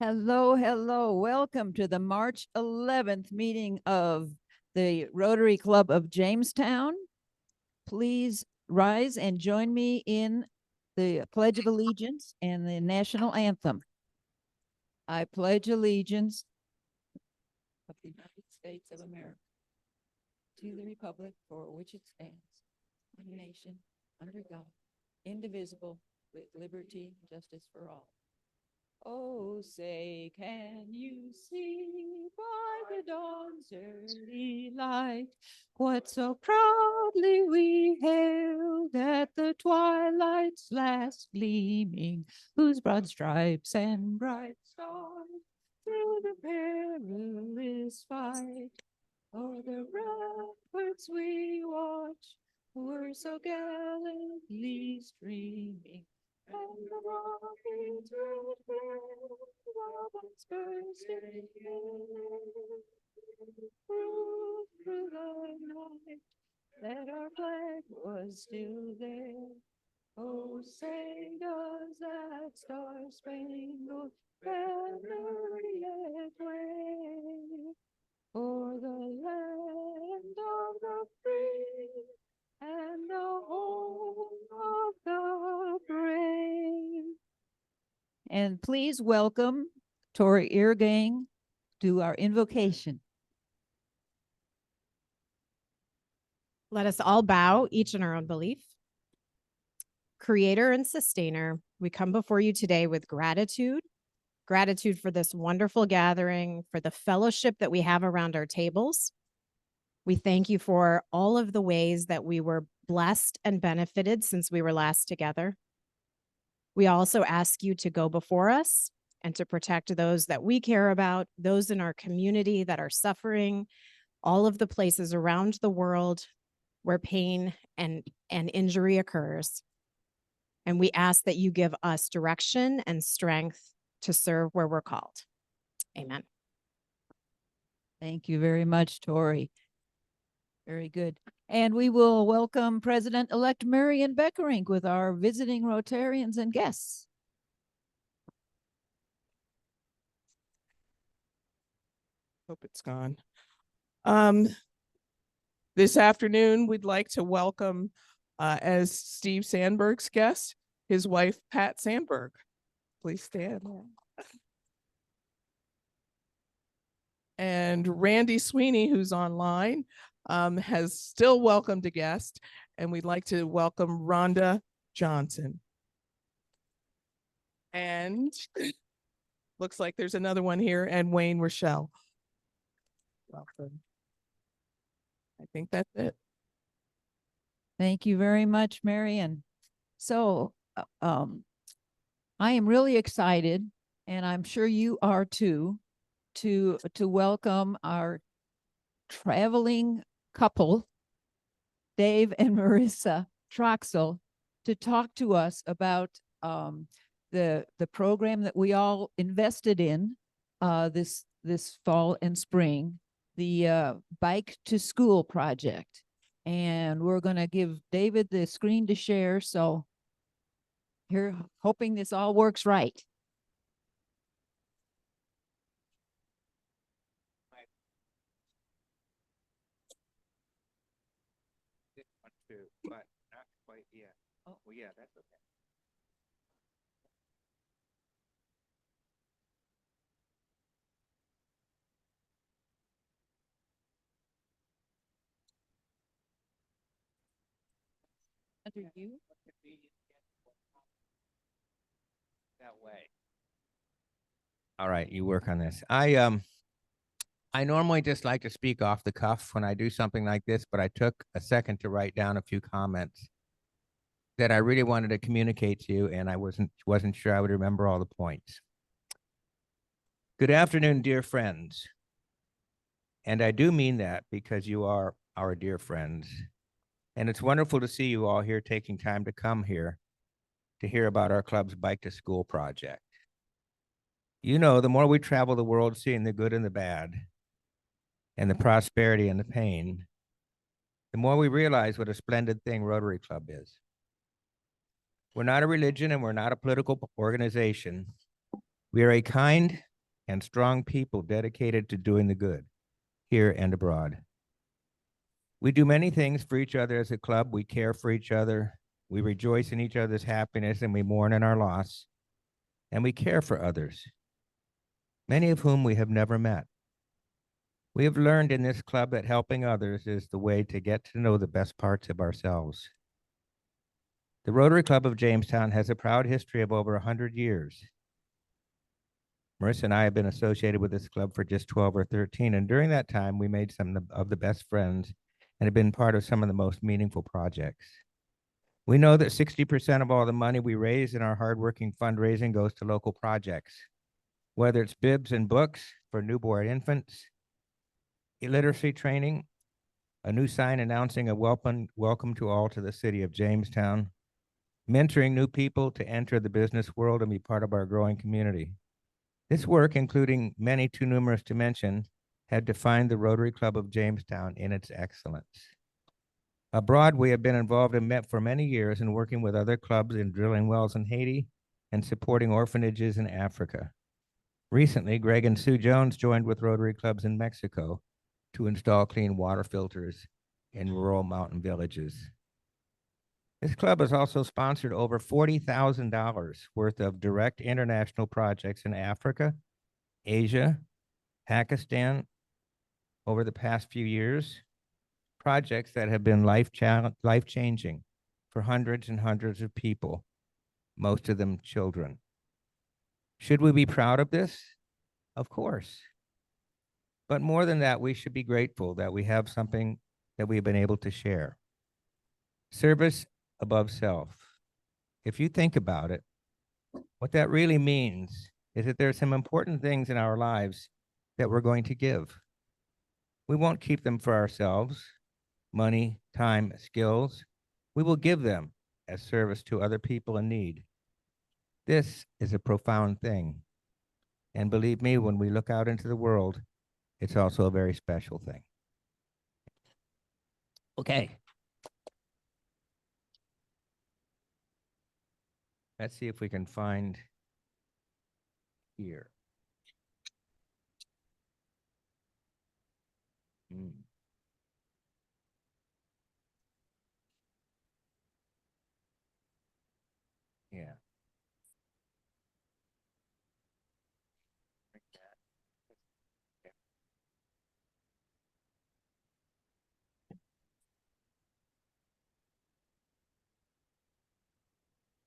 Hello, hello. Welcome to the March 11th meeting of the Rotary Club of Jamestown. Please rise and join me in the Pledge of Allegiance and the national anthem. I pledge allegiance of the United States of America to the republic for which it stands, one nation, under God, indivisible, with liberty and justice for all. Oh, say, can you see by the dawn's early light what so proudly we hailed at the twilight's last gleaming, whose broad stripes and bright stars through the perilous fight o'er the ramparts we watch were so gallantly streaming. And the rockets red glare, robins bursting through the night, that our flag was still there. Oh, say does that star-spangled banner yet wave o'er the land of the free and the home of the brave. And please welcome Tori Eargang to our invocation. Let us all bow, each in our own belief. Creator and sustainer, we come before you today with gratitude for this wonderful gathering, for the fellowship that we have around our tables. We thank you for all of the ways that we were blessed and benefited since we were last together. We also ask you to go before us and to protect those that we care about, those in our community that are suffering, all of the places around the world where pain and injury occurs. And we ask that you give us direction and strength to serve where we're called. Amen. Thank you very much, Tori. Very good. And we will welcome President-elect Marion Beckerink with our visiting Rotarians and guests. Hope it's gone. This afternoon, we'd like to welcome, as Steve Sandberg's guest, his wife, Pat Sandberg. Please stand. And Randy Sweeney, who's online, has still welcomed a guest, and we'd like to welcome Rhonda Johnson. And looks like there's another one here, and Wayne Rochelle. Welcome. I think that's it. Thank you very much, Marion. So I am really excited, and I'm sure you are too, to welcome our traveling couple, Dave and Marissa Troxell, to talk to us about the program that we all invested in this fall and spring, the Bike to School project. And we're going to give David the screen to share. So here, hoping this all works right. This one too, but not quite yet. Oh, well, yeah, that's okay. Under you? That way. All right, you work on this. I normally just like to speak off the cuff when I do something like this, but I took a second to write down a few comments that I really wanted to communicate to you, and I wasn't sure I would remember all the points. Good afternoon, dear friends. And I do mean that because you are our dear friends. And it's wonderful to see you all here taking time to come here to hear about our club's Bike to School project. You know, the more we travel the world seeing the good and the bad, and the prosperity and the pain, the more we realize what a splendid thing Rotary Club is. We're not a religion and we're not a political organization. We are a kind, and strong people dedicated to doing the good here and abroad. We do many things for each other as a club. We care for each other. We rejoice in each other's happiness and we mourn in our loss. And we care for others, many of whom we have never met. We have learned in this club that helping others is the way to get to know the best parts of ourselves. The Rotary Club of Jamestown has a proud history of over 100 years. Marissa and I have been associated with this club for just 12 or 13, and during that time, we made some of the best friends and have been part of some of the most meaningful projects. We know that 60% of all the money we raise in our hardworking fundraising goes to local projects, whether it's bibs and books for newborn infants, illiteracy training, a new sign announcing a welcome to all to the city of Jamestown, mentoring new people to enter the business world and be part of our growing community. This work, including many too numerous to mention, had defined the Rotary Club of Jamestown in its excellence. Abroad, we have been involved for many years in working with other clubs in drilling wells in Haiti and supporting orphanages in Africa. Recently, Greg and Sue Jones joined with Rotary clubs in Mexico to install clean water filters in rural mountain villages. This club has also sponsored over $40,000 worth of direct international projects in Africa, Asia, Pakistan over the past few years, projects that have been life-changing for hundreds and hundreds of people, most of them children. Should we be proud of this? Of course. But more than that, we should be grateful that we have something that we've been able to share. Service above self. If you think about it, what that really means is that there are some important things in our lives that we're going to give. We won't keep them for ourselves, money, time, skills. We will give them as service to other people in need. This is a profound thing. And believe me, when we look out into the world, it's also a very special thing. Okay. Let's see if we can find here. Yeah.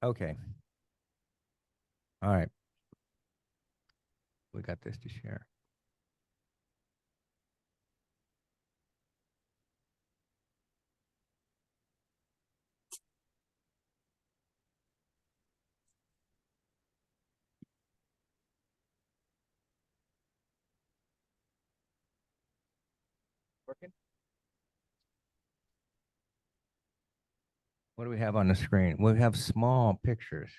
Okay. All right. We got this to share. Working? What do we have on the screen? We have small pictures.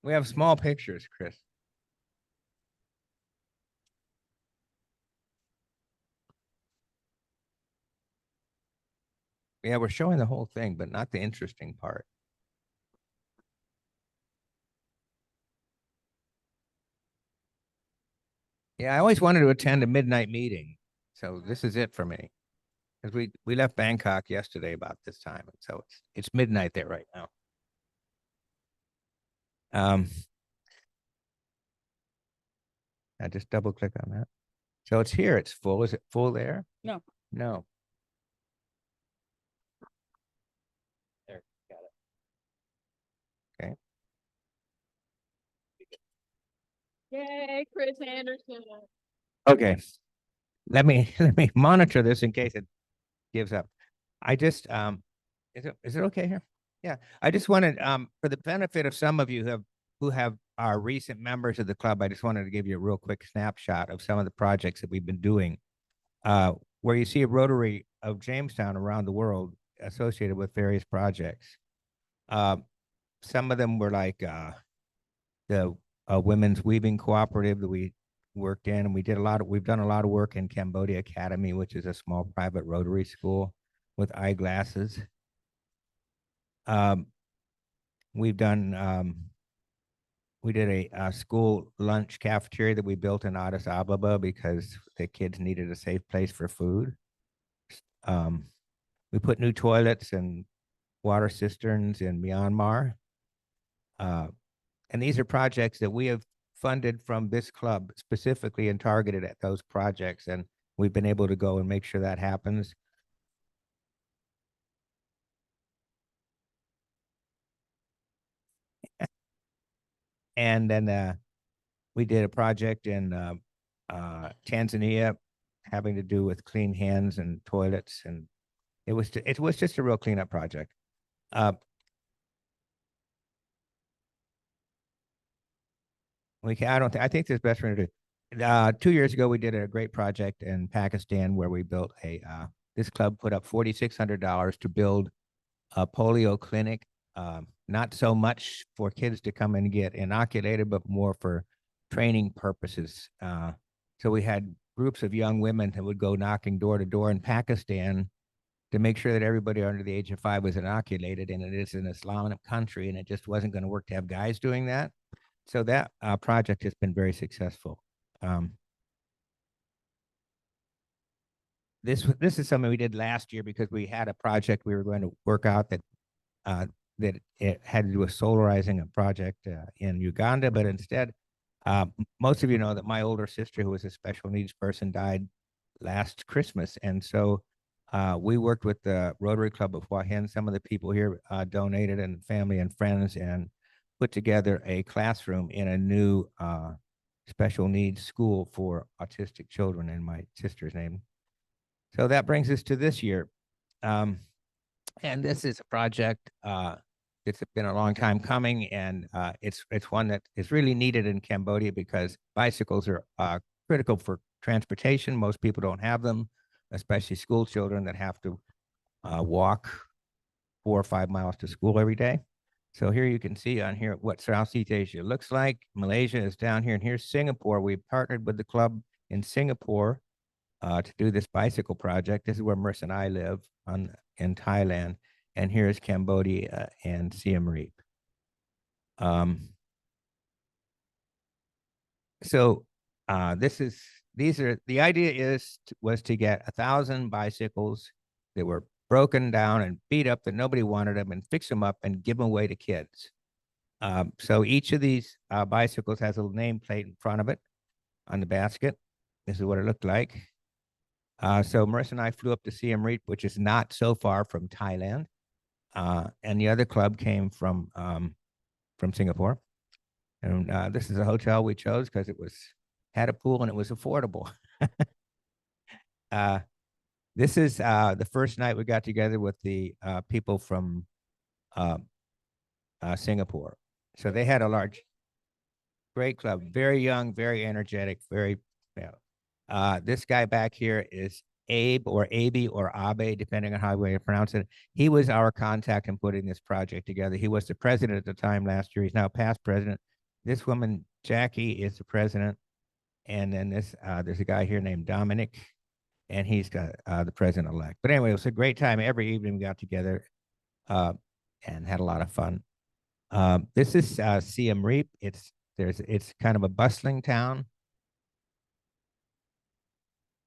We have small pictures, Chris. Yeah, we're showing the whole thing, but not the interesting part. Yeah, I always wanted to attend a midnight meeting. So this is it for me. Because we left Bangkok yesterday about this time. So it's midnight there right now. I just double click on that. So it's here. It's full. Is it full there? No. No. There, got it. Okay. Yay, Chris Anderson. Okay. Let me monitor this in case it gives up. I just is it okay here? Yeah. I just wanted for the benefit of some of you who have are recent members of the club, I just wanted to give you a real quick snapshot of some of the projects that we've been doing. Where you see a Rotary of Jamestown around the world associated with various projects. Some of them were like the women's weaving cooperative that we worked in, and we've done a lot of work in Cambodia Academy, which is a small private Rotary school with eyeglasses. We've done we did a school lunch cafeteria that we built in Addis Ababa because the kids needed a safe place for food. Um, we put new toilets and water cisterns in Myanmar. Uh, and these are projects that we have funded from this club specifically and targeted at those projects. And we've been able to go and make sure that happens. And then we did a project in Tanzania having to do with clean hands and toilets. And it was just a real cleanup project. I think this best for to do. 2 years ago, we did a great project in Pakistan where we built this club put up $4,600 to build a polio clinic. Not so much for kids to come and get inoculated, but more for training purposes. So we had groups of young women that would go knocking door to door in Pakistan to make sure that everybody under the age of 5 was inoculated. And it is an Islamic country, and it just wasn't going to work to have guys doing that. So that project has been very successful. This is something we did last year because we had a project we were going to work out that it had to do with solarizing a project in Uganda, but instead, most of you know that my older sister, who was a special needs person, died last Christmas, and so we worked with the Rotary Club of Hua Hin. Some of the people here donated, and family and friends, and put together a classroom in a new special needs school for autistic children in my sister's name. So that brings us to this year. And this is a project it's been a long time coming, and it's one that is really needed in Cambodia because bicycles are critical for transportation. Most people don't have them, especially school children that have to walk 4 or 5 miles to school every day. So here you can see on here what Southeast Asia looks like. Malaysia is down here, and here's Singapore. We partnered with the club in Singapore to do this bicycle project. This is where Marissa and I live in Thailand, and here's Cambodia and Siem Reap. So the idea was to get 1,000 bicycles that were broken down and beat up that nobody wanted them, and fix them up and give them away to kids. So each of these bicycles has a nameplate in front of it on the basket. This is what it looked like. So Marissa and I flew up to Siem Reap, which is not so far from Thailand. And the other club came from Singapore. And this is a hotel we chose because it had a pool and it was affordable. This is the first night we got together with the people from Singapore. So they had a great club, very young, very energetic, very, this guy back here is Abe or Abe or Abe, depending on how you pronounce it. He was our contact in putting this project together. He was the president at the time last year. He's now past president. This woman, Jackie, is the president. And then there's a guy here named Dominic, and he's got the president-elect. But anyway, it was a great time. Every evening we got together and had a lot of fun. This is Siem Reap. It's kind of a bustling town.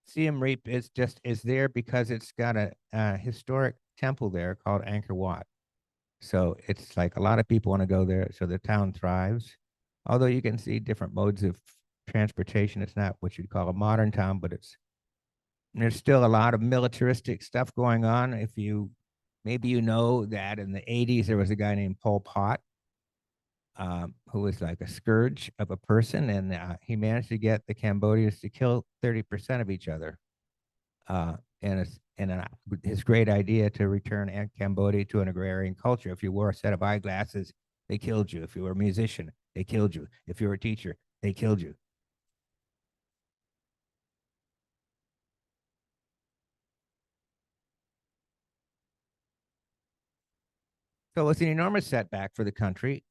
Siem Reap is there because it's got a historic temple there called Angkor Wat. So it's like a lot of people want to go there. So the town thrives. Although you can see different modes of transportation. It's not what you'd call a modern town, but there's still a lot of militaristic stuff going on. Maybe you know that in the 80s, there was a guy named Pol Pot, who was like a scourge of a person, and he managed to get the Cambodians to kill 30% of each other. And his great idea to return Cambodia to an agrarian culture. If you wore a set of eyeglasses, they killed you. If you were a musician, they killed you. If you were a teacher, they killed you. So it's an enormous setback for the country.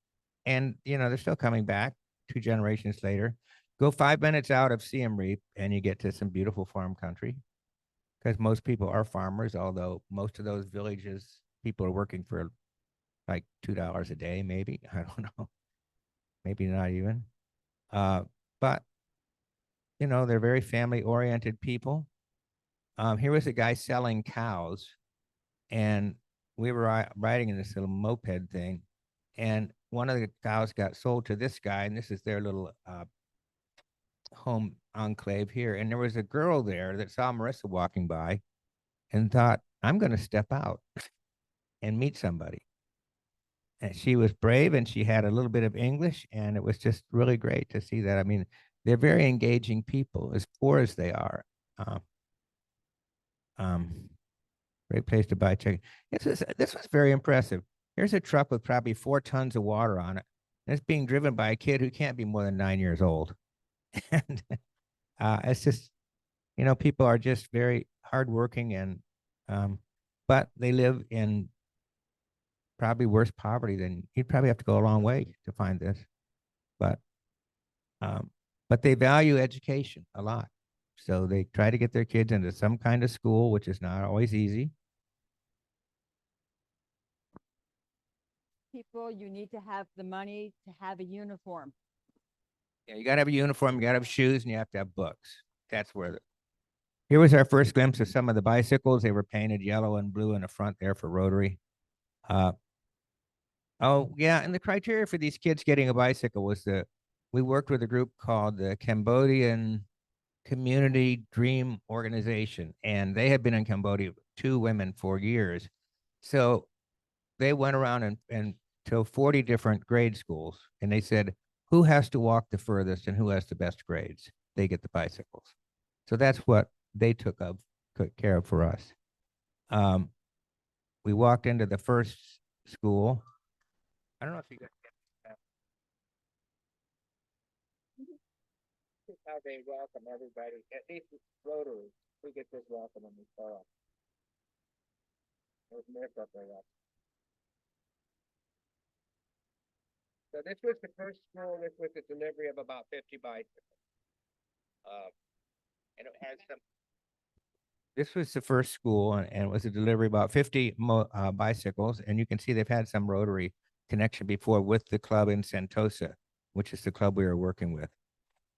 And, they're still coming back 2 generations later. Go 5 minutes out of Siem Reap and you get to some beautiful farm country, because most people are farmers, although most of those villages, people are working for like $2 a day, maybe. I don't know. maybe not even. But you know, they're very family oriented people. Here was a guy selling cows, and we were riding in this little moped thing, and one of the cows got sold to this guy, and this is their little home enclave here. And there was a girl there that saw Marissa walking by and thought, I'm going to step out and meet somebody. And she was brave and she had a little bit of English, and it was just really great to see that. I mean, they're very engaging people, as poor as they are. Um, Great place to buy chicken. This was very impressive. Here's a truck with probably 4 tons of water on it. And it's being driven by a kid who can't be more than 9 years old. And it's just, you know, people are just very hardworking, and but they live in probably worse poverty than you'd probably have to go a long way to find this. But they value education a lot. So they try to get their kids into some kind of school, which is not always easy. People, you need to have the money to have a uniform. Yeah, you got to have a uniform, you got to have shoes, and you have to have books. That's where here was our first glimpse of some of the bicycles. They were painted yellow and blue in the front there for Rotary. Oh, yeah, and the criteria for these kids getting a bicycle was we worked with a group called the Cambodian Community Dream Organization, and they had been in Cambodia with 2 women for years. So they went around and to 40 different grade schools, and they said, who has to walk the furthest and who has the best grades? They get the bicycles. So that's what they took care of for us. We walked into the first school. I don't know if you guys get that. This is how they welcome everybody. At least it's Rotary. We get this welcome when we start off. There's Marissa up there. So this was the first school. This was the delivery of about 50 bicycles. And it has some. This was the first school, and it was a delivery of about 50 bicycles. And you can see they've had some Rotary connection before with the club in Sentosa, which is the club we were working with.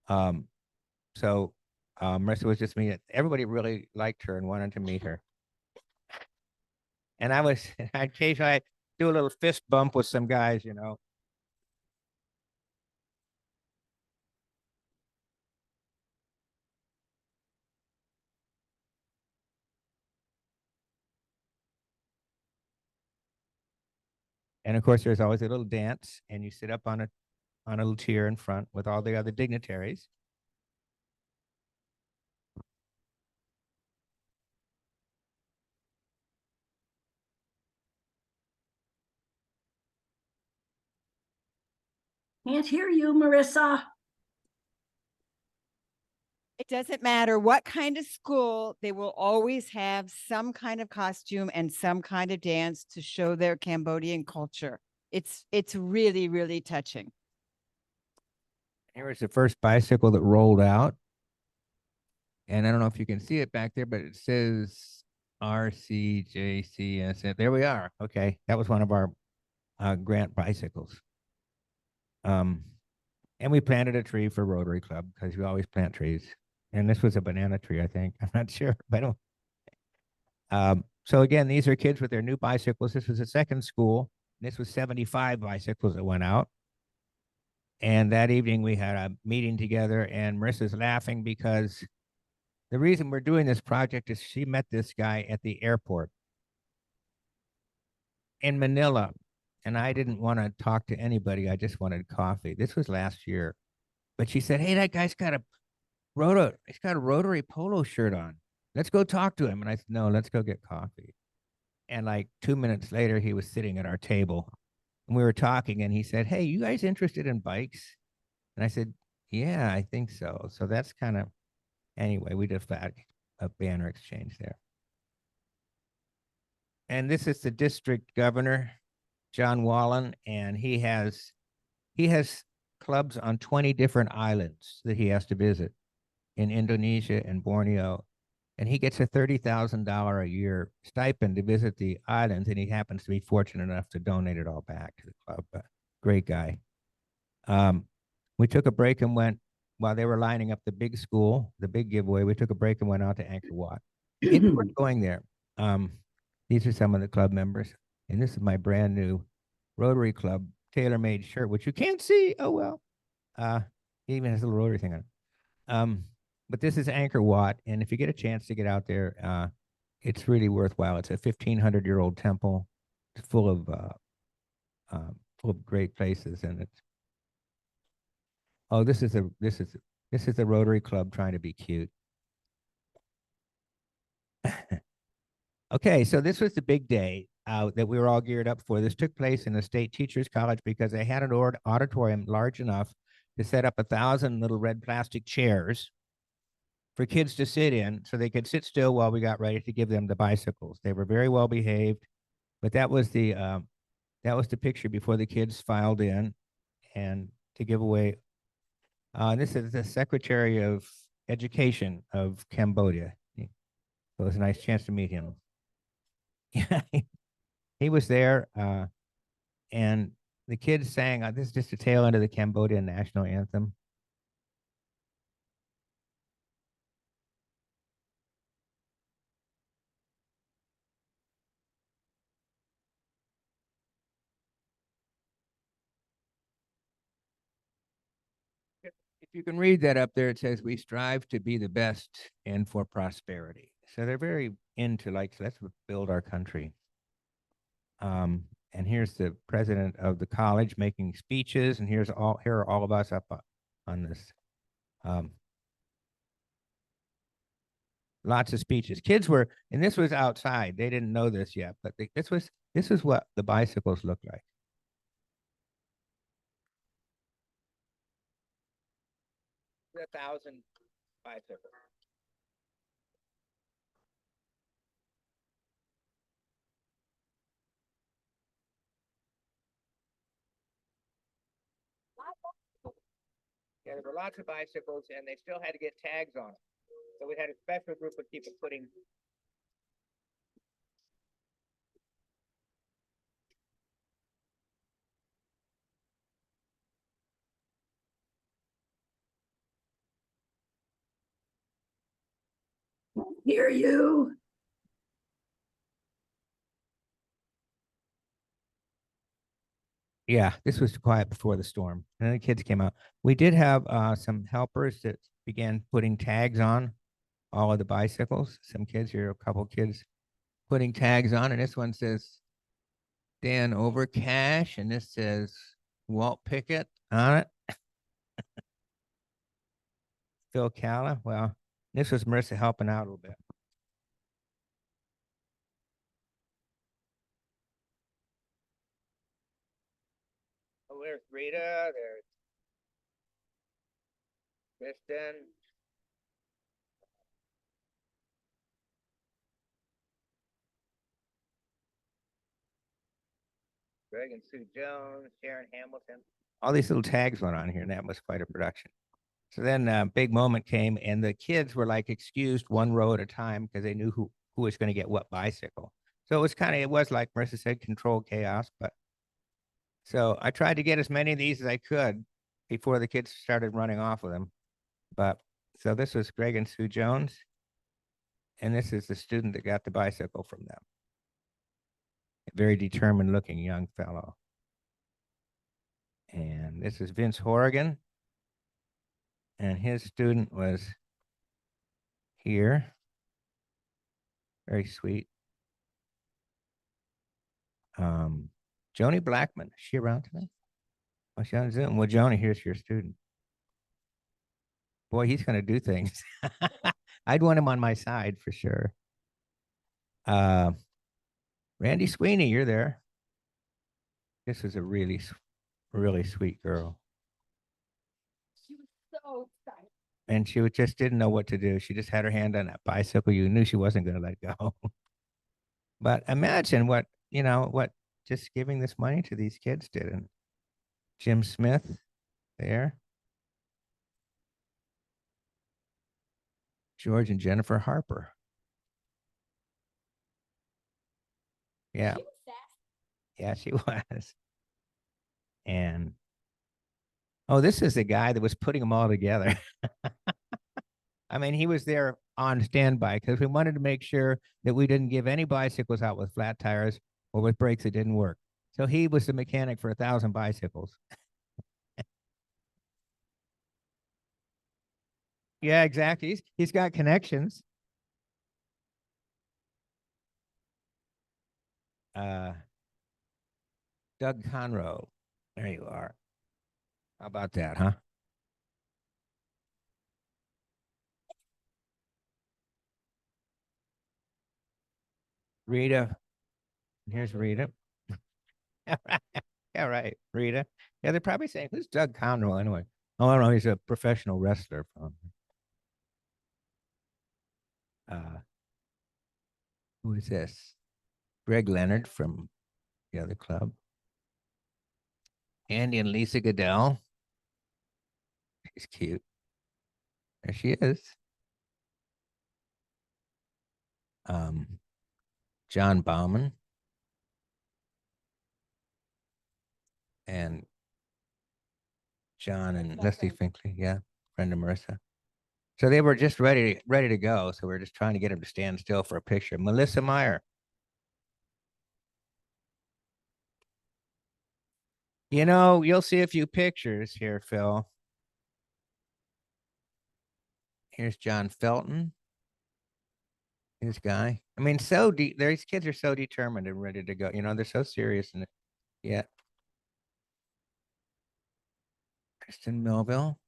So Marissa was just me. Everybody really liked her and wanted to meet her. And occasionally I do a little fist bump with some guys, you know. And of course, there's always a little dance, and you sit up on a little tier in front with all the other dignitaries. Can't hear you, Marissa. It doesn't matter what kind of school, they will always have some kind of costume and some kind of dance to show their Cambodian culture. It's really, really touching. Here was the first bicycle that rolled out. And I don't know if you can see it back there, but it says RCJC. There we are. Okay. That was one of our grant bicycles. And we planted a tree for Rotary Club because we always plant trees. And this was a banana tree, I think. I'm not sure, but I don't. So again, these are kids with their new bicycles. This was a second school. This was 75 bicycles that went out. And that evening we had a meeting together, and Marissa's laughing because the reason we're doing this project is she met this guy at the airport in Manila. And I didn't want to talk to anybody. I just wanted coffee. This was last year. But she said, hey, that guy's got a Rotary polo shirt on. Let's go talk to him. And I said, no, let's go get coffee. And like 2 minutes later, he was sitting at our table and we were talking, and he said, hey, you guys interested in bikes? And I said, yeah, I think so. So that's kind of, anyway, we just had a banner exchange there. And this is the district governor, John Wallen, and he has clubs on 20 different islands that he has to visit in Indonesia and Borneo. And he gets a $30,000 a year stipend to visit the islands, and he happens to be fortunate enough to donate it all back to the club. But great guy. We took a break and went, while they were lining up the big school, the big giveaway, we took a break and went out to Anchor Wat. It's worth going there. These are some of the club members, and this is my brand new Rotary Club tailor-made shirt, which you can't see. Oh well. It even has a little Rotary thing on it. But this is Anchor Wat, and if you get a chance to get out there, it's really worthwhile. It's a 1,500-year-old temple. It's full of great places, and it's. Oh, this is the Rotary Club trying to be cute. Okay, so this was the big day that we were all geared up for. This took place in the State Teachers College because they had an auditorium large enough to set up 1,000 little red plastic chairs for kids to sit in so they could sit still while we got ready to give them the bicycles. They were very well behaved, but that was the picture before the kids filed in and to give away. This is the Secretary of Education of Cambodia. So it was a nice chance to meet him. Yeah, he was there, and the kids sang. This is just a tail end of the Cambodian national anthem. If you can read that up there, it says, "We strive to be the best and for prosperity." So they're very into let's build our country. And here's the president of the college making speeches, and here are all of us up on this. Lots of speeches. Kids were, and this was outside. They didn't know this yet, but this is what the bicycles look like. 1,000 bicycles. Yeah, there were lots of bicycles, and they still had to get tags on them. So we had a special group of people putting. Hear you. Yeah, this was quiet before the storm. And then the kids came out. We did have some helpers that began putting tags on all of the bicycles. Some kids here, a couple kids putting tags on, and this one says Dan Overcash, and this says Walt Pickett on it. Phil Calla. Well, this was Marissa helping out a little bit. Oh, there's Rita. There's Kristen. Greg and Sue Jones, Sharon Hamilton. All these little tags went on here, and that was quite a production. So then a big moment came, and the kids were like excused one row at a time because they knew who was going to get what bicycle. So it was like Marissa said, controlled chaos. But so I tried to get as many of these as I could before the kids started running off with them. But so this was Greg and Sue Jones, and this is the student that got the bicycle from them. A very determined looking young fellow. And this is Vince Horrigan. And his student was here. Very sweet. Joni Blackman, is she around today? Oh, she's on Zoom. Well, Joni, here's your student. Boy, he's going to do things. I'd want him on my side for sure. Randy Sweeney, you're there. This is a really, really sweet girl. She was so excited. And she just didn't know what to do. She just had her hand on that bicycle. You knew she wasn't going to let go. But imagine what just giving this money to these kids did. And Jim Smith there. George and Jennifer Harper. Yeah. She was sassy. Yeah, she was. And Oh, this is the guy that was putting them all together. I mean, he was there on standby because we wanted to make sure that we didn't give any bicycles out with flat tires or with brakes that didn't work. So he was the mechanic for 1,000 bicycles. Yeah, exactly. He's got connections. Doug Conroe. There you are. How about that, huh? Rita. Here's Rita. Yeah, right. Rita. Yeah, they're probably saying, who's Doug Conroe anyway? Oh, I don't know. He's a professional wrestler from who is this? Greg Leonard from the other club. Andy and Lisa Goodell. She's cute. There she is. John Bauman and John and Leslie Finkley, yeah, friend of Marissa. So they were just ready to go. So we're just trying to get them to stand still for a picture. Melissa Meyer. You know, you'll see a few pictures here, Phil. Here's John Felton. This guy. I mean, these kids are so determined and ready to go. You know, they're so serious and yeah. Kristen Melville.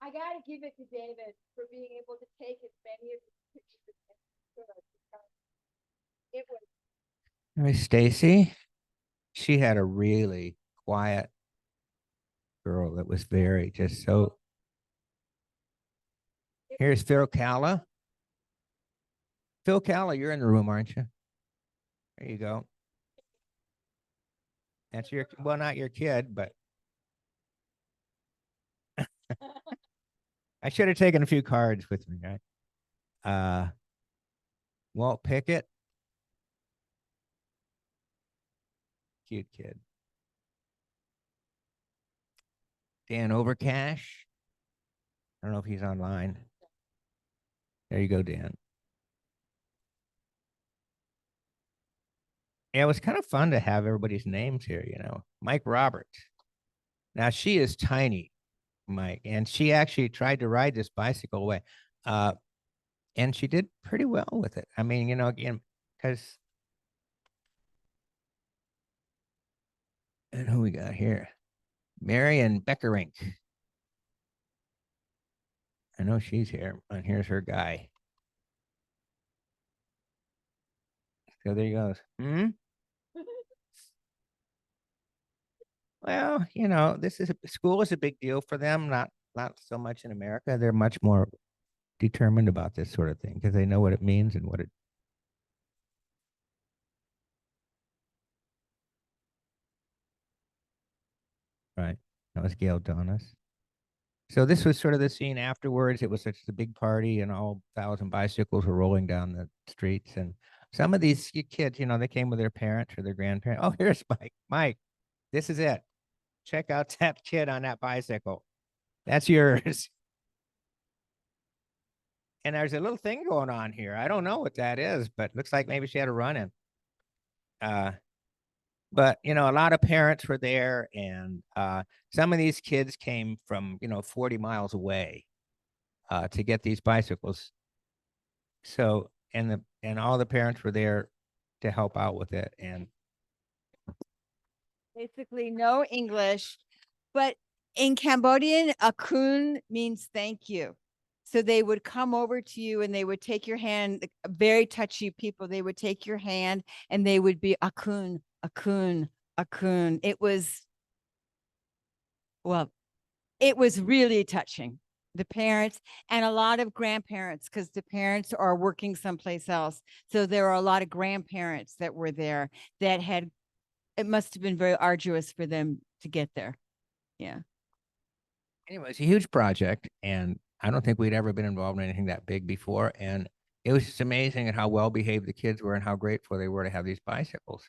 I gotta give it to David for being able to take as many of the pictures as he could, because it was There's Stacy. She had a really quiet girl that was very just so. Here's Phil Calla. Phil Calla, you're in the room, aren't you? There you go. That's your, well, not your kid, but I should have taken a few cards with me, right? Walt Pickett. Cute kid. Dan Overcash. I don't know if he's online. There you go, Dan. Yeah, it was kind of fun to have everybody's names here, you know. Mike Roberts. Now she is tiny, Mike, and she actually tried to ride this bicycle away. And she did pretty well with it. I mean, you know, again, because and who we got here? Marion Beckerink. I know she's here. And here's her guy. So there he goes. Well, you know, school is a big deal for them. Not so much in America. They're much more determined about this sort of thing because they know what it means and what it. Right. That was Gail Donis. So this was sort of the scene afterwards. It was such a big party, and all 1,000 bicycles were rolling down the streets. And some of these kids, you know, they came with their parents or their grandparents. Oh, here's Mike. Mike, this is it. Check out that kid on that bicycle. That's yours. And there's a little thing going on here. I don't know what that is, but looks like maybe she had a run-in. But you know, a lot of parents were there, and some of these kids came from 40 miles away to get these bicycles. So and all the parents were there to help out with it. And basically no English, but in Cambodian, akun means thank you. So they would come over to you and they would take your hand, very touchy people. They would take your hand and they would be akun, akun, akun. It was really touching. The parents and a lot of grandparents, because the parents are working someplace else. So there are a lot of grandparents that were there that it must have been very arduous for them to get there. Yeah. anyway, it's a huge project, and I don't think we'd ever been involved in anything that big before. And it was just amazing at how well behaved the kids were and how grateful they were to have these bicycles.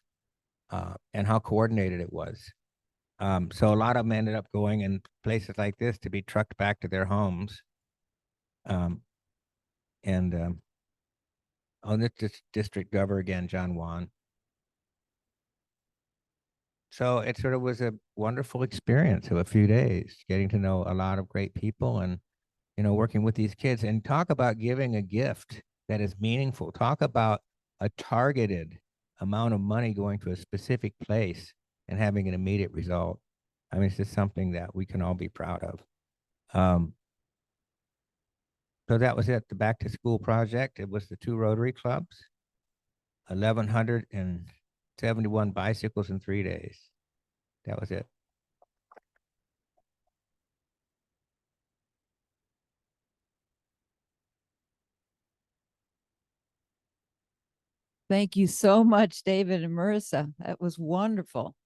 and how coordinated it was. So a lot of them ended up going in places like this to be trucked back to their homes. And on this district governor again, John Wan. So it sort of was a wonderful experience of a few days, getting to know a lot of great people and, working with these kids, and talk about giving a gift that is meaningful. Talk about a targeted amount of money going to a specific place and having an immediate result. I mean, it's just something that we can all be proud of. So that was it, the back to school project. It was the 2 Rotary clubs, 1,171 bicycles in 3 days. That was it. Thank you so much, David and Marissa. That was wonderful.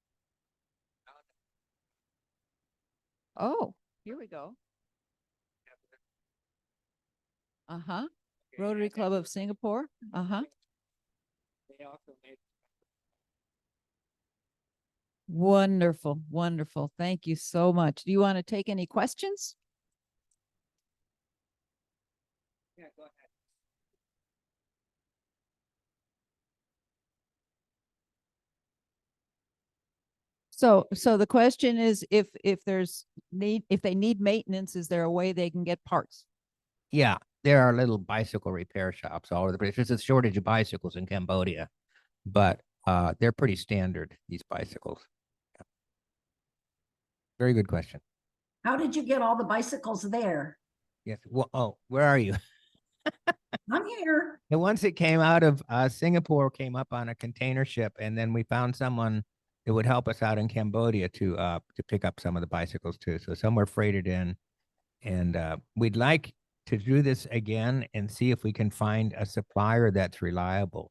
Oh, here we go. Uh-huh. Rotary Club of Singapore. Uh-huh. Wonderful, wonderful. Thank you so much. Do you want to take any questions? Yeah, go ahead. So the question is, if they need maintenance, is there a way they can get parts? Yeah, there are little bicycle repair shops all over the place. There's a shortage of bicycles in Cambodia, but they're pretty standard, these bicycles. Yeah. Very good question. How did you get all the bicycles there? Yes. Well, oh, where are you? I'm here. The ones that came out of Singapore came up on a container ship, and then we found someone that would help us out in Cambodia to pick up some of the bicycles too. So some were freighted in, and we'd like to do this again and see if we can find a supplier that's reliable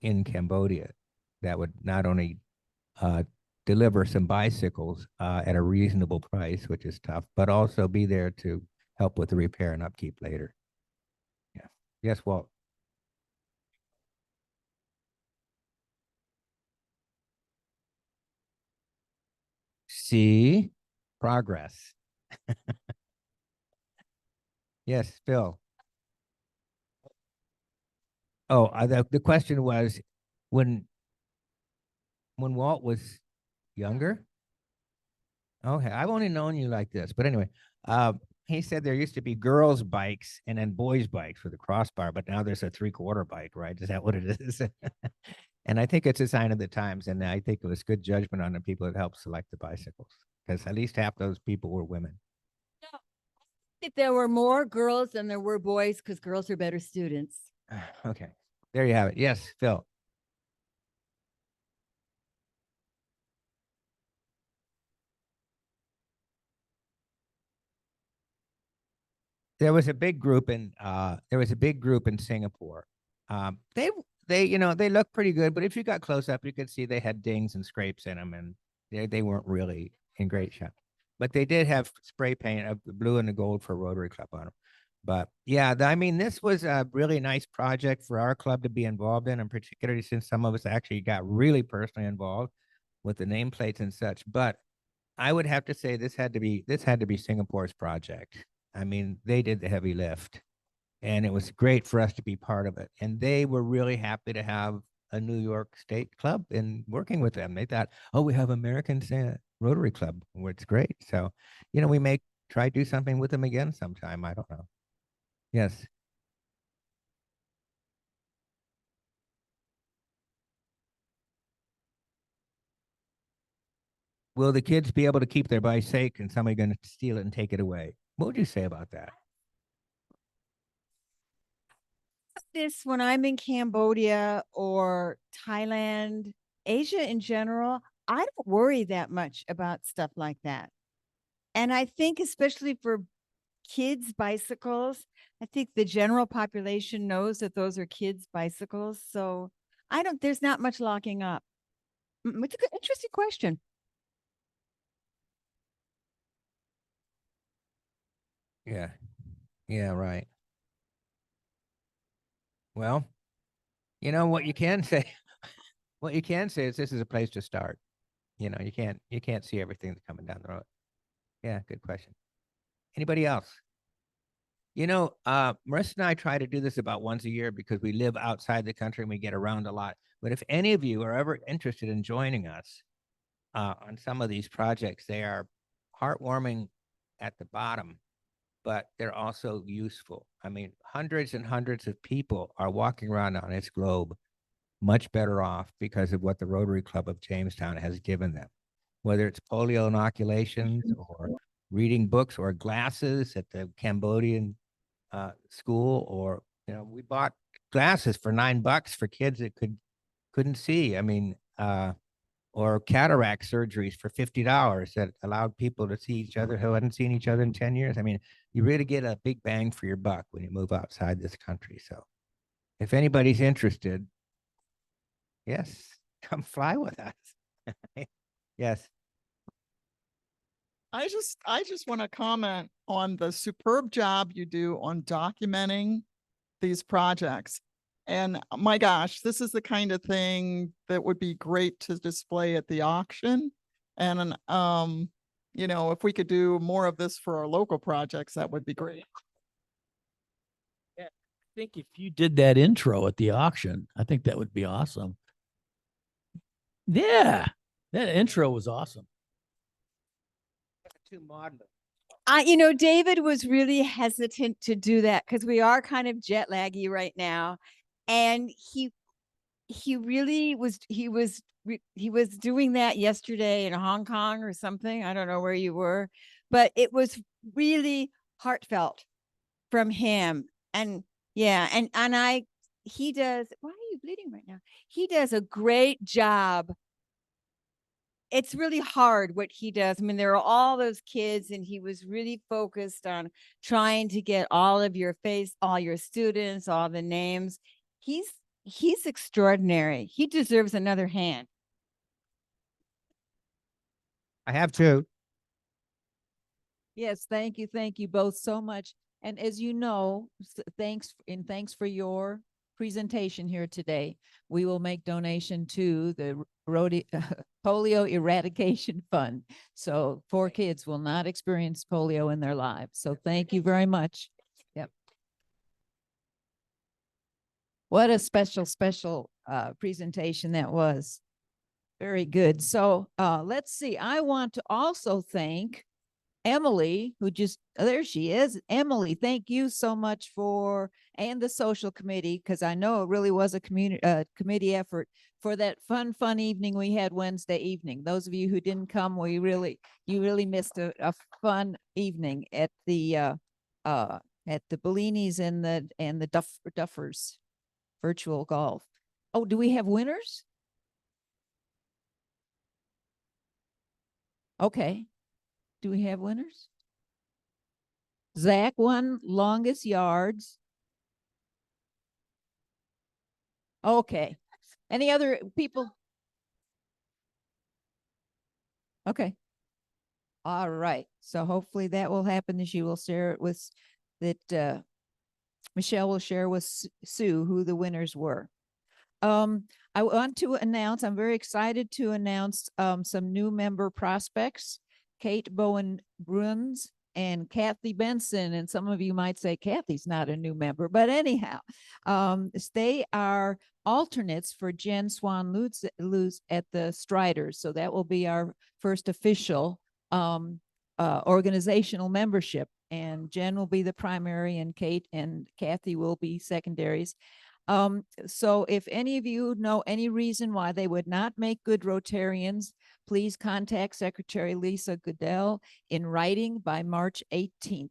in Cambodia that would not only deliver some bicycles at a reasonable price, which is tough, but also be there to help with the repair and upkeep later. Yeah. Yes, Walt. See progress. Yes, Phil. Oh, the question was when Walt was younger. Okay, I've only known you like this, but anyway, he said there used to be girls' bikes and then boys' bikes with a crossbar, but now there's a 3/4 bike, right? Is that what it is? And I think it's a sign of the times, and I think it was good judgment on the people that helped select the bicycles, because at least half those people were women. If there were more girls than there were boys, because girls are better students. Okay, there you have it. Yes, Phil. There was a big group in Singapore. They look pretty good, but if you got close up, you could see they had dings and scrapes in them, and they weren't really in great shape. But they did have spray paint of the blue and the gold for Rotary Club on them. But yeah, I mean, this was a really nice project for our club to be involved in, and particularly since some of us actually got really personally involved with the nameplates and such. But I would have to say this had to be Singapore's project. I mean, they did the heavy lift, and it was great for us to be part of it. And they were really happy to have a New York State club and working with them. They thought, oh, we have American Rotary Club, where it's great. So, we may try to do something with them again sometime. I don't know. Yes. Will the kids be able to keep their bicycle, and somebody going to steal it and take it away? What would you say about that? This when I'm in Cambodia or Thailand, Asia in general, I don't worry that much about stuff like that. And I think especially for kids' bicycles, I think the general population knows that those are kids' bicycles. So there's not much locking up. It's a good, interesting question. Yeah. Yeah, right. Well, you know what you can say. What you can say is this is a place to start. You know, you can't see everything that's coming down the road. Yeah, good question. Anybody else? You know, Marissa and I try to do this about once a year because we live outside the country and we get around a lot. But if any of you are ever interested in joining us on some of these projects, they are heartwarming at the bottom, but they're also useful. I mean, hundreds and hundreds of people are walking around on this globe much better off because of what the Rotary Club of Jamestown has given them, whether it's polio inoculations or reading books or glasses at the Cambodian school, or, you know, we bought glasses for $9 for kids that couldn't see. I mean, or cataract surgeries for $50 that allowed people to see each other who hadn't seen each other in 10 years. I mean, you really get a big bang for your buck when you move outside this country. So if anybody's interested, yes, come fly with us. Yes. I just want to comment on the superb job you do on documenting these projects. And my gosh, this is the kind of thing that would be great to display at the auction. And, you know, if we could do more of this for our local projects, that would be great. I think if you did that intro at the auction, I think that would be awesome. Yeah, that intro was awesome. Too modern. You know, David was really hesitant to do that because we are kind of jet laggy right now. And he really was, he was doing that yesterday in Hong Kong or something. I don't know where you were, but it was really heartfelt from him. And yeah, he does, why are you bleeding right now? He does a great job. It's really hard what he does. I mean, there are all those kids, and he was really focused on trying to get all of your face, all your students, all the names. He's extraordinary. He deserves another hand. I have two. Yes, thank you both so much. And as you know, thanks for your presentation here today. We will make donation to the Polio Eradication Fund. So 4 kids will not experience polio in their lives. So thank you very much. Yep. What a special presentation that was. Very good. So let's see. I want to also thank Emily, who just, there she is. Emily, thank you so much and the social committee, because I know it really was a committee effort for that fun evening we had Wednesday evening. Those of you who didn't come, you really missed a fun evening at the Bellinis and the Duffers virtual golf. Oh, do we have winners? Okay. Do we have winners? Zach won longest yards. Okay. Any other people? Okay. All right. So hopefully that will happen, as you will share it with Michelle will share with Sue who the winners were. I want to announce, I'm very excited to announce some new member prospects. Kate Bowen Bruns and Kathy Benson. And some of you might say Kathy's not a new member, but anyhow, they are alternates for Jen Swan Lutz at the Striders. So that will be our first official organizational membership. And Jen will be the primary, and Kate and Kathy will be secondaries. So if any of you know any reason why they would not make good Rotarians, please contact Secretary Lisa Goodell in writing by March 18th.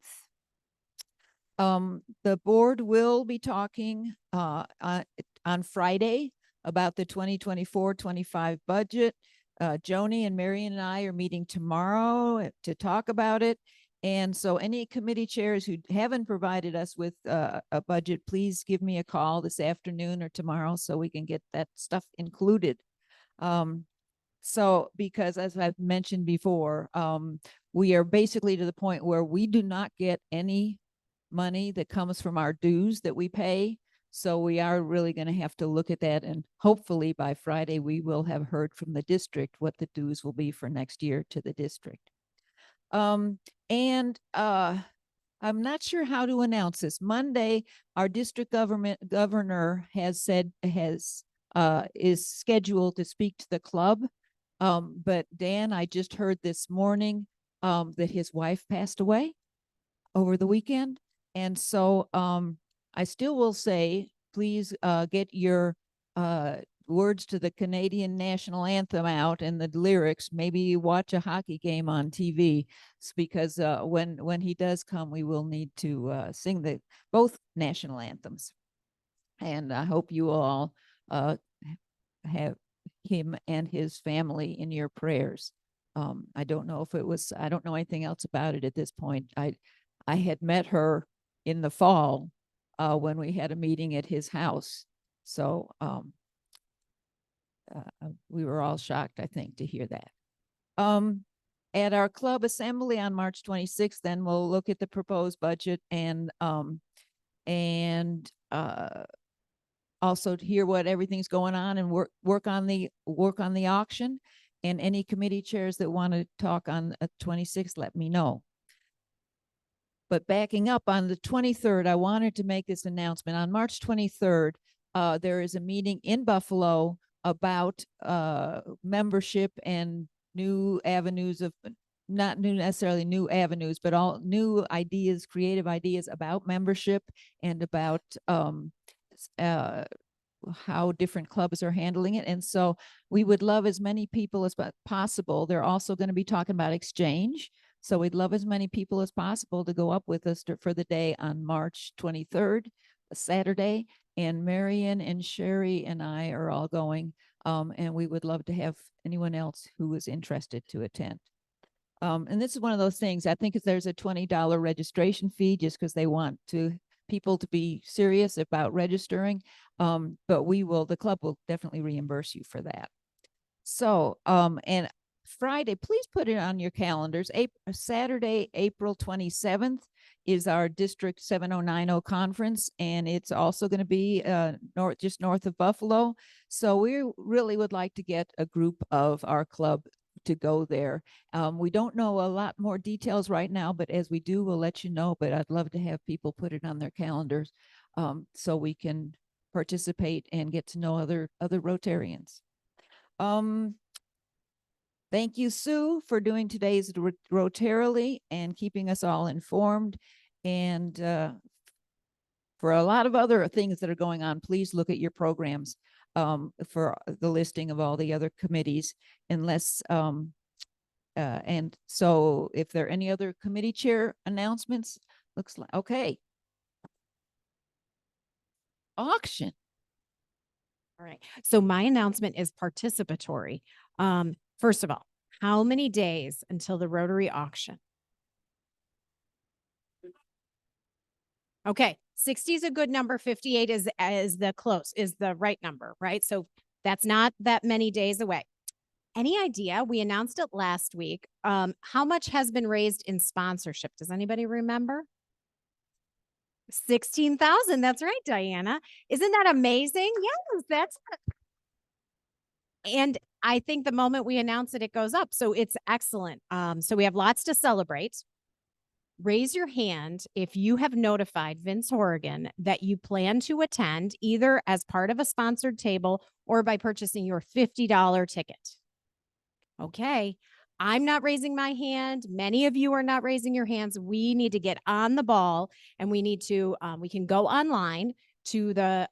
The board will be talking on Friday about the 2024-25 budget. Joni and Marion and I are meeting tomorrow to talk about it. And so any committee chairs who haven't provided us with a budget, please give me a call this afternoon or tomorrow so we can get that stuff included. So because as I've mentioned before, we are basically to the point where we do not get any money that comes from our dues that we pay. So we are really going to have to look at that, and hopefully by Friday, we will have heard from the district what the dues will be for next year to the district. And I'm not sure how to announce this. Monday, our district governor has said is scheduled to speak to the club. But Dan, I just heard this morning that his wife passed away over the weekend. And so I still will say, please get your words to the Canadian national anthem out and the lyrics. Maybe watch a hockey game on TV, because when he does come, we will need to sing both national anthems. And I hope you all have him and his family in your prayers. I don't know anything else about it at this point. I had met her in the fall when we had a meeting at his house. So we were all shocked, I think, to hear that. At our club assembly on March 26th, then we'll look at the proposed budget and also to hear what everything's going on and work on the auction. And any committee chairs that want to talk on 26th, let me know. But backing up, on the 23rd, I wanted to make this announcement. On March 23rd, there is a meeting in Buffalo about membership and new avenues of, not necessarily new avenues, but all new ideas, creative ideas about membership and about how different clubs are handling it. And so we would love as many people as possible. They're also going to be talking about exchange. So we'd love as many people as possible to go up with us for the day on March 23rd, a Saturday. And Marion and Sherry and I are all going. And we would love to have anyone else who is interested to attend. And this is one of those things, I think there's a $20 registration fee just because they want people to be serious about registering. But the club will definitely reimburse you for that. So, and Friday, please put it on your calendars. Saturday, April 27th is our District 7090 conference, and it's also going to be just north of Buffalo. So we really would like to get a group of our club to go there. We don't know a lot more details right now, but as we do, we'll let you know. But I'd love to have people put it on their calendars so we can participate and get to know other Rotarians. Thank you, Sue, for doing today's Rotarily and keeping us all informed. And for a lot of other things that are going on, please look at your programs for the listing of all the other committees, unless and so if there are any other committee chair announcements, looks like, okay. Auction. All right. So my announcement is participatory. First of all, how many days until the Rotary auction? Okay, 60 is a good number. 58 is the right number, right? So that's not that many days away. Any idea? We announced it last week. How much has been raised in sponsorship? Does anybody remember? 16,000. That's right, Diana. Isn't that amazing? Yes, that's. And I think the moment we announce it, it goes up. So it's excellent. So we have lots to celebrate. Raise your hand if you have notified Vince Horrigan that you plan to attend either as part of a sponsored table or by purchasing your $50 ticket. Okay. I'm not raising my hand. Many of you are not raising your hands. We need to get on the ball, and we need to, we can go online to the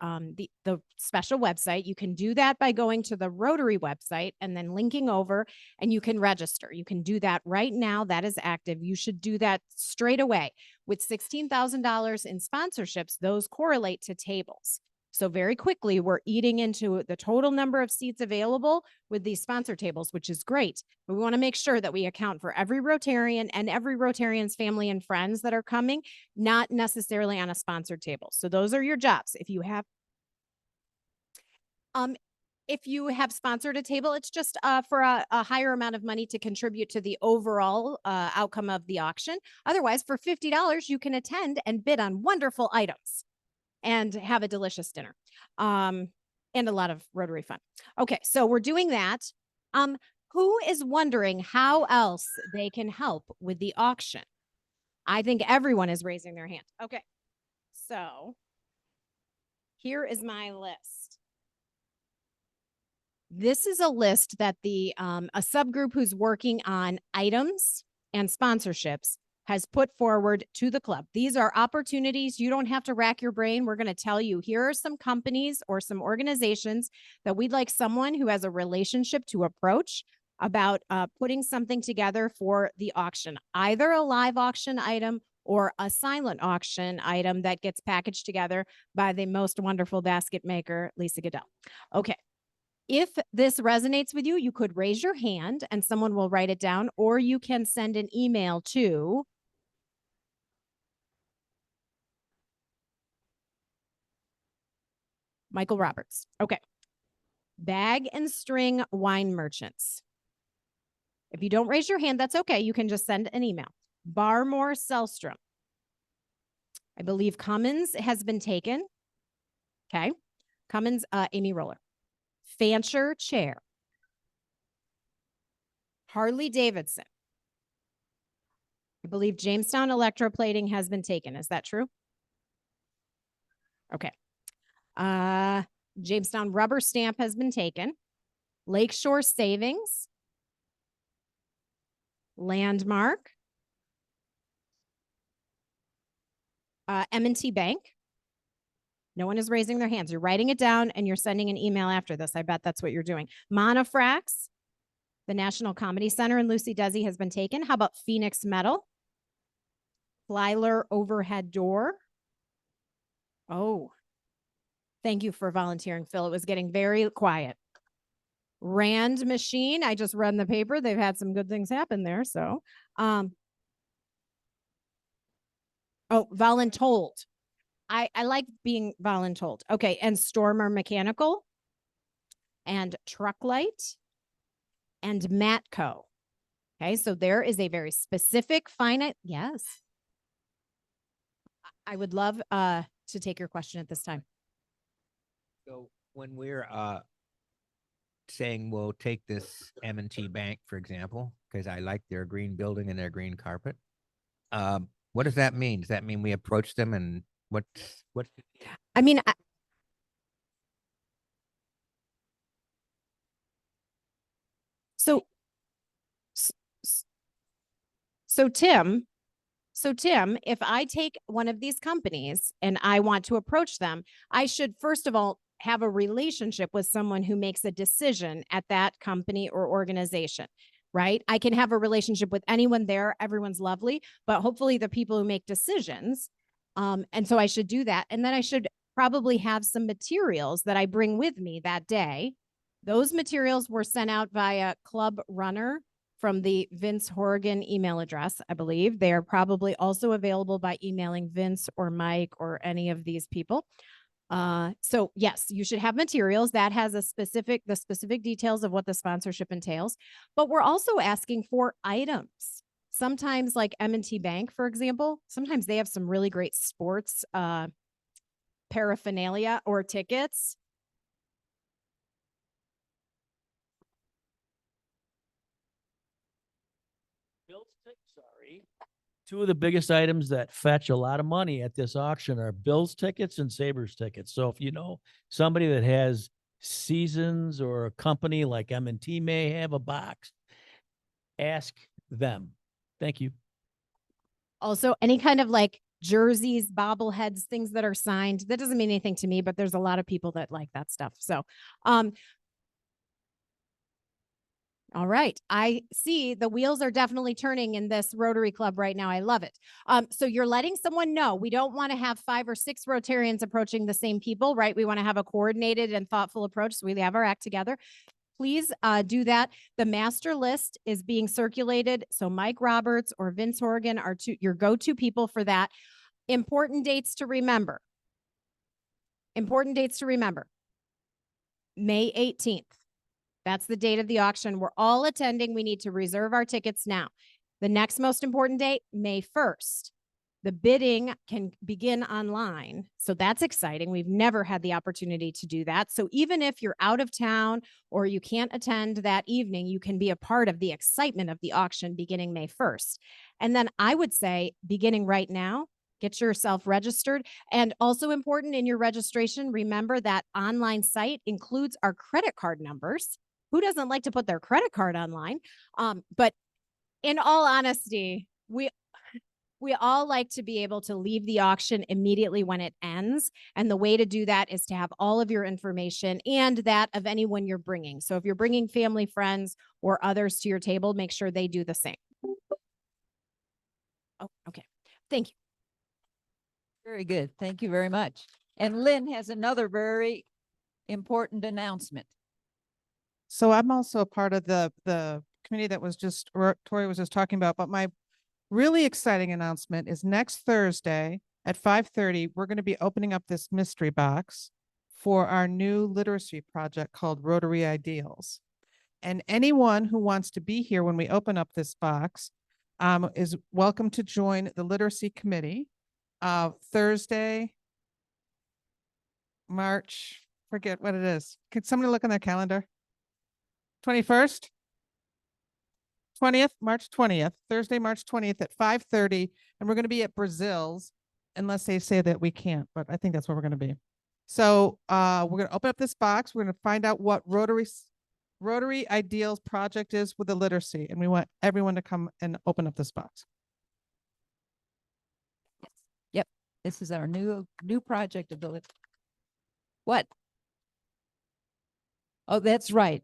special website. You can do that by going to the Rotary website and then linking over, and you can register. You can do that right now. That is active. You should do that straight away. With $16,000 in sponsorships, those correlate to tables. So very quickly, we're eating into the total number of seats available with these sponsor tables, which is great. But we want to make sure that we account for every Rotarian and every Rotarian's family and friends that are coming, not necessarily on a sponsored table. So those are your jobs. If you have sponsored a table, it's just for a higher amount of money to contribute to the overall outcome of the auction. Otherwise, for $50, you can attend and bid on wonderful items. and have a delicious dinner. And a lot of Rotary fun. Okay, so we're doing that. Who is wondering how else they can help with the auction? I think everyone is raising their hand. Okay, so here is my list. This is a list that a subgroup who's working on items and sponsorships has put forward to the club. These are opportunities. You don't have to rack your brain. We're going to tell you, here are some companies or some organizations that we'd like someone who has a relationship to approach about putting something together for the auction, either a live auction item or a silent auction item that gets packaged together by the most wonderful basket maker, Lisa Goodell. Okay. If this resonates with you, you could raise your hand and someone will write it down, or you can send an email to Michael Roberts. Okay. Bag and String Wine Merchants. If you don't raise your hand, that's okay. You can just send an email. Barmore Sellstrom. I believe Cummins has been taken. Okay. Cummins, Amy Roller. Fancher Chair. Harley Davidson. I believe Jamestown Electroplating has been taken. Is that true? Okay. Jamestown Rubber Stamp has been taken. Lakeshore Savings. Landmark. M&T Bank. No one is raising their hands. You're writing it down and you're sending an email after this. I bet that's what you're doing. Monofrax, the National Comedy Center in Lucy Desi has been taken. How about Phoenix Metal? Flyler Overhead Door. Oh, thank you for volunteering, Phil. It was getting very quiet. Rand Machine. I just read in the paper. They've had some good things happen there. So, voluntold. I like being voluntold. Okay. And Stormer Mechanical and Trucklight and Matco. Okay. So there is a very specific finite. Yes. I would love to take your question at this time. So when we're saying we'll take this M&T Bank, for example, because I like their green building and their green carpet, what does that mean? Does that mean we approach them and what? I mean, so Tim, if I take one of these companies and I want to approach them, I should first of all have a relationship with someone who makes a decision at that company or organization, right? I can have a relationship with anyone there. Everyone's lovely, but hopefully the people who make decisions. And so I should do that. And then I should probably have some materials that I bring with me that day. Those materials were sent out via Club Runner from the Vince Horrigan email address, I believe. They are probably also available by emailing Vince or Mike or any of these people. So yes, you should have materials that has the specific details of what the sponsorship entails, but we're also asking for items. Sometimes like M&T Bank, for example, sometimes they have some really great sports, paraphernalia or tickets. Sorry. Two of the biggest items that fetch a lot of money at this auction are Bills tickets and Sabres tickets. So if you know somebody that has seasons or a company like M&T may have a box, ask them. Thank you. Also, any kind of like jerseys, bobbleheads, things that are signed. That doesn't mean anything to me, but there's a lot of people that like that stuff. So, all right. I see the wheels are definitely turning in this Rotary Club right now. I love it. So you're letting someone know we don't want to have 5 or 6 Rotarians approaching the same people, right? We want to have a coordinated and thoughtful approach. So we have our act together. Please do that. The master list is being circulated. So Mike Roberts or Vince Horrigan are your go-to people for that. Important dates to remember. Important dates to remember. May 18th. That's the date of the auction. We're all attending. We need to reserve our tickets now. The next most important date, May 1st. The bidding can begin online. So that's exciting. We've never had the opportunity to do that. So even if you're out of town or you can't attend that evening, you can be a part of the excitement of the auction beginning May 1st. And then I would say, beginning right now, get yourself registered. And also important in your registration, remember that online site includes our credit card numbers. Who doesn't like to put their credit card online? But in all honesty, we all like to be able to leave the auction immediately when it ends. And the way to do that is to have all of your information and that of anyone you're bringing. So if you're bringing family, friends, or others to your table, make sure they do the same. Oh, okay. Thank you. Very good. Thank you very much. And Lynn has another very important announcement. So I'm also a part of the committee that was Tori was just talking about, but my really exciting announcement is next Thursday at 5:30, we're going to be opening up this mystery box for our new literacy project called Rotary Ideals. And anyone who wants to be here when we open up this box is welcome to join the literacy committee. Thursday, March, forget what it is. Can somebody look on their calendar? 21st? 20th, March 20th, Thursday, March 20th at 5:30. And we're going to be at Brazil's unless they say that we can't, but I think that's where we're going to be. So we're going to open up this box. We're going to find out what Rotary Ideals project is with the literacy. And we want everyone to come and open up this box. Yep. This is our new project of the what? Oh, that's right.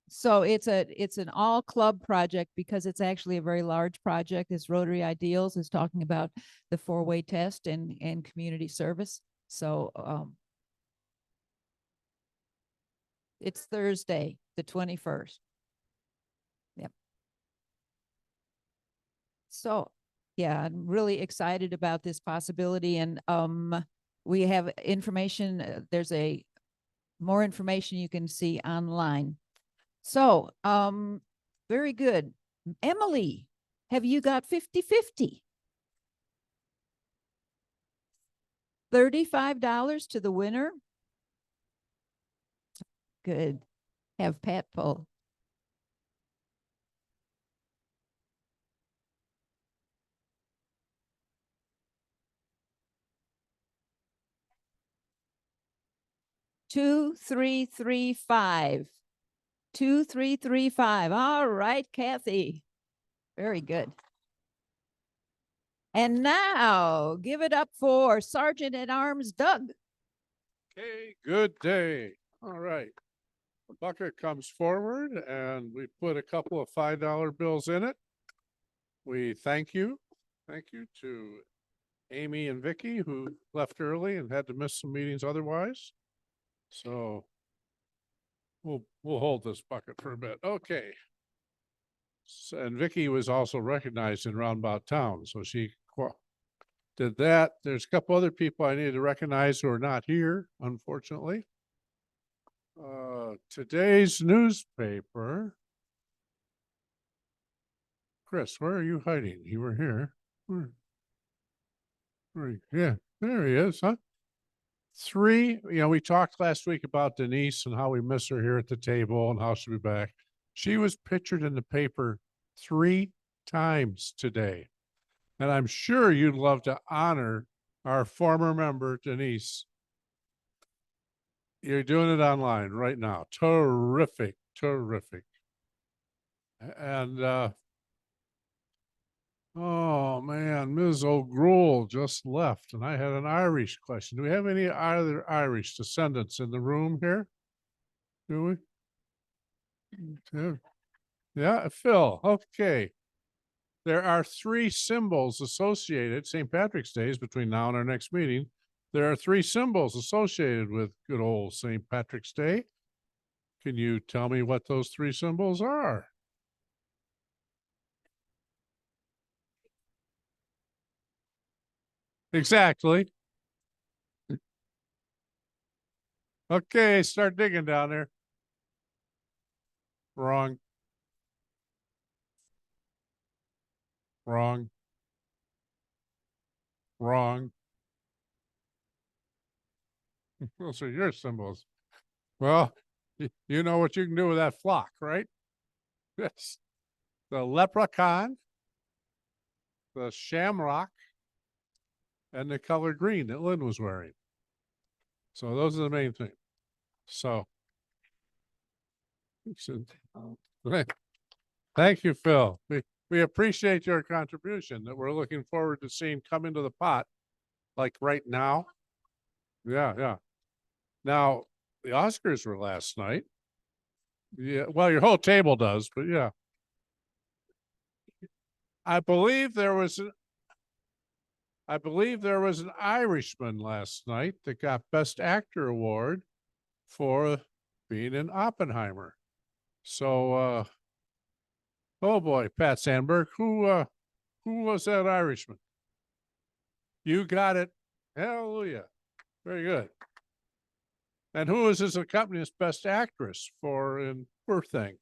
So it's an all club project because it's actually a very large project. This Rotary Ideals is talking about the 4-way test and community service. So it's Thursday, the 21st. Yep. So yeah, I'm really excited about this possibility. And we have information, there's more information you can see online. So, very good. Emily, have you got 50-50? $35 to the winner? Good. Have Pat pull. Two, three, 2335. All right, Kathy. Very good. And now give it up for Sergeant at Arms Doug. Okay, good day. All right. The bucket comes forward and we put a couple of $5 bills in it. We thank you. Thank you to Amy and Vicky who left early and had to miss some meetings otherwise. So we'll hold this bucket for a bit. Okay. So, and Vicky was also recognized in Roundabout Town, so she did that. There's a couple other people I need to recognize who are not here, unfortunately. Today's newspaper. Chris, where are you hiding? You were here. Yeah, there he is, huh? We talked last week about Denise and how we miss her here at the table and how she'll be back. She was pictured in the paper 3 times today. And I'm sure you'd love to honor our former member, Denise. You're doing it online right now. Terrific, terrific. And, oh man, Ms. O'Grool just left and I had an Irish question. Do we have any other Irish descendants in the room here? Do we? Yeah, Phil, okay. There are 3 symbols associated, St. Patrick's Day is between now and our next meeting. There are 3 symbols associated with good old St. Patrick's Day. Can you tell me what those 3 symbols are? Exactly. Okay, start digging down there. Wrong. Wrong. Wrong. Those are your symbols. Well, you know what you can do with that flock, right? Yes. The leprechaun, the shamrock, and the color green that Lynn was wearing. So those are the main things. So. Thank you, Phil. We appreciate your contribution that we're looking forward to seeing come into the pot, like right now. Yeah. Now, the Oscars were last night. Yeah, well, your whole table does, but yeah. I believe there was an Irishman last night that got Best Actor award for being in Oppenheimer. So oh boy, Pat Sandberg, who was that Irishman? You got it. Hallelujah. Very good. And who is his accompanist Best Actress for in Poor Thing?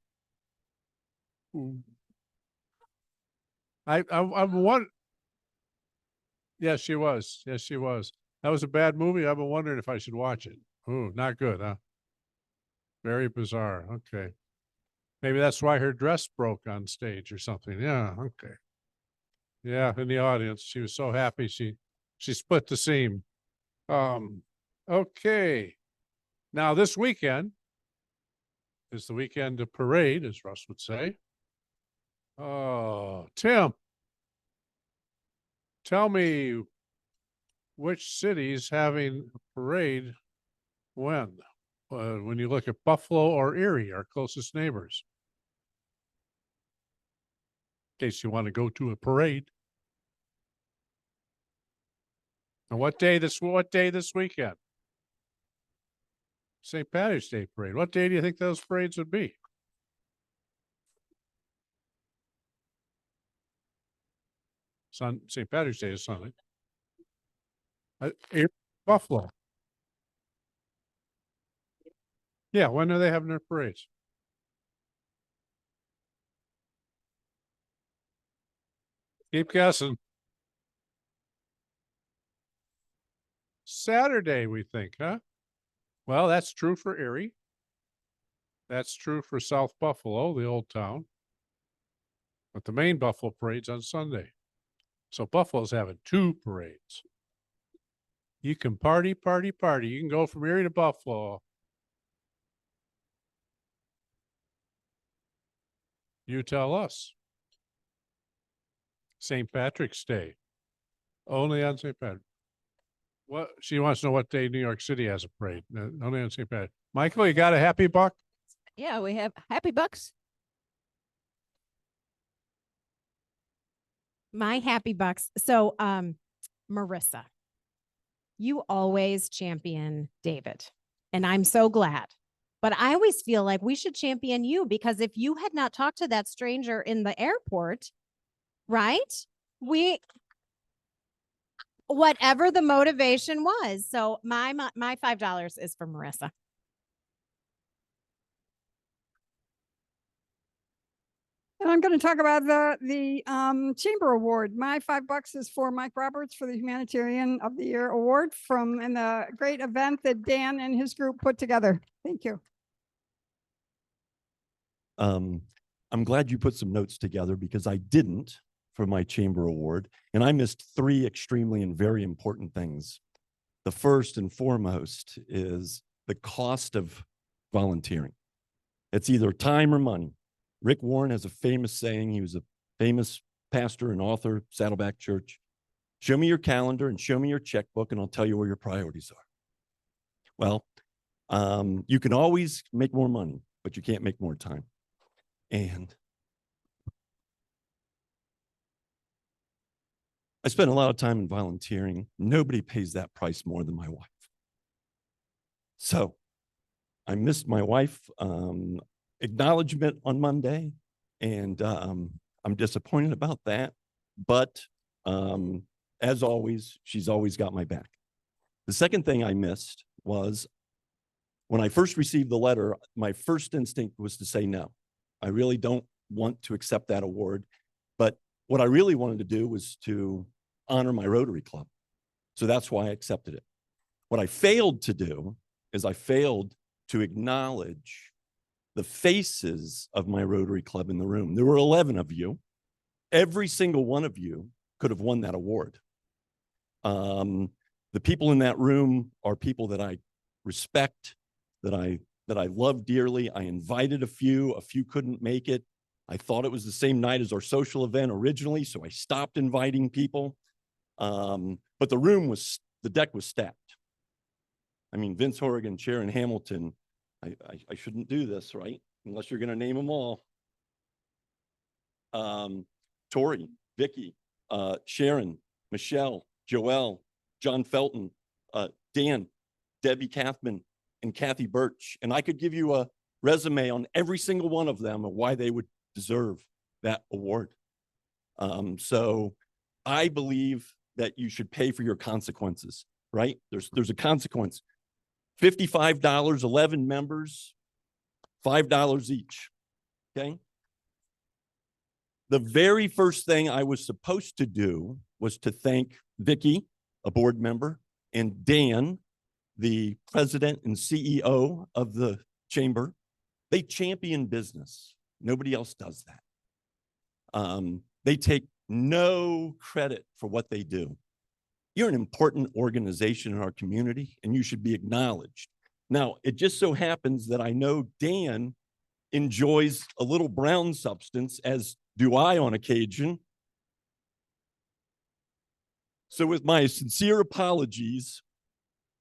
I'm one. Yes, she was. Yes, she was. That was a bad movie. I've been wondering if I should watch it. Oh, not good, huh? Very bizarre. Okay. Maybe that's why her dress broke on stage or something. Yeah, okay. Yeah, in the audience. She was so happy she split the seam. Okay. Now this weekend is the weekend of parade, as Russ would say. Oh, Tim, tell me which city's having a parade when? When you look at Buffalo or Erie, our closest neighbors. In case you want to go to a parade. And what day this weekend? St. Patrick's Day parade. What day do you think those parades would be? St. Patrick's Day is Sunday. Buffalo. Yeah, when are they having their parades? Keep guessing. Saturday, we think, huh? Well, that's true for Erie. That's true for South Buffalo, the old town. But the main Buffalo parade's on Sunday. So Buffalo's having two parades. You can party. You can go from Erie to Buffalo. You tell us. St. Patrick's Day. Only on St. Patrick. What she wants to know what day New York City has a parade. Only on St. Patrick. Michael, you got a happy buck? Yeah, we have Happy Bucks. My happy bucks. So, Marissa, you always champion David, and I'm so glad. But I always feel like we should champion you, because if you had not talked to that stranger in the airport, right? Whatever the motivation was. So my $5 is for Marissa. And I'm going to talk about the Chamber Award. My $5 is for Mike Roberts for the Humanitarian of the Year Award and the great event that Dan and his group put together. Thank you. I'm glad you put some notes together, because I didn't for my Chamber Award, and I missed three extremely and very important things. The first and foremost is the cost of volunteering. It's either time or money. Rick Warren has a famous saying. He was a famous pastor and author, Saddleback Church. Show me your calendar and show me your checkbook, and I'll tell you where your priorities are. Well, you can always make more money, but you can't make more time. And I spent a lot of time in volunteering. Nobody pays that price more than my wife. So I missed my wife acknowledgement on Monday, and I'm disappointed about that. But as always, she's always got my back. The second thing I missed was when I first received the letter, my first instinct was to say no. I really don't want to accept that award. But what I really wanted to do was to honor my Rotary Club. So that's why I accepted it. What I failed to do is I failed to acknowledge the faces of my Rotary Club in the room. There were 11 of you. Every single one of you could have won that award. The people in that room are people that I respect, that I love dearly. I invited a few couldn't make it. I thought it was the same night as our social event originally, so I stopped inviting people. But the deck was stacked. I mean, Vince Horrigan, Sharon Hamilton, I shouldn't do this, right? Unless you're gonna name them all. Tori, Vicky, Sharon, Michelle, Joelle, John Felton, Dan, Debbie Kathman, and Kathy Birch. And I could give you a resume on every single one of them and why they would deserve that award. So I believe that you should pay for your consequences, right? There's a consequence. $55, 11 members, $5 each, okay? The very first thing I was supposed to do was to thank Vicky, a board member, and Dan, the president and CEO of the chamber. They champion business. Nobody else does that. They take no credit for what they do. You're an important organization in our community, and you should be acknowledged. Now, it just so happens that I know Dan enjoys a little brown substance, as do I on occasion. So with my sincere apologies,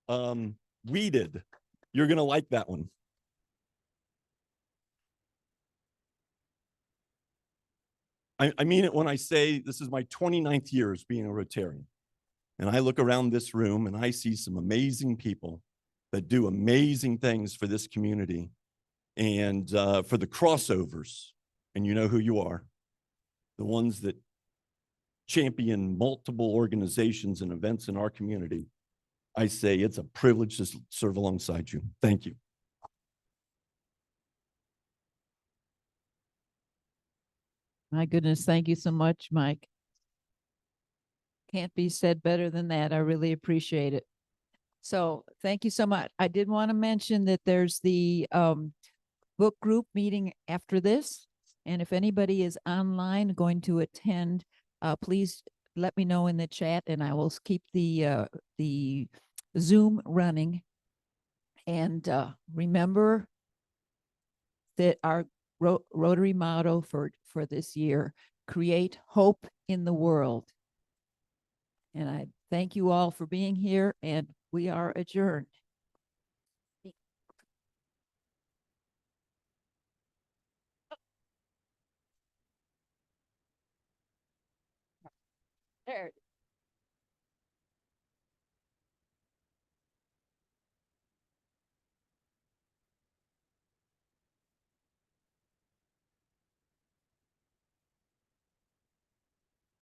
weeded, you're gonna like that one. I mean it when I say this is my 29th year as being a Rotarian. And I look around this room and I see some amazing people that do amazing things for this community and for the crossovers. And you know who you are. The ones that champion multiple organizations and events in our community. I say it's a privilege to serve alongside you. Thank you. My goodness, thank you so much, Mike. Can't be said better than that. I really appreciate it. So thank you so much. I did want to mention that there's the book group meeting after this. And if anybody is online going to attend, please let me know in the chat and I will keep the Zoom running. And remember that our Rotary motto for this year, create hope in the world. And I thank you all for being here, and we are adjourned. There it is.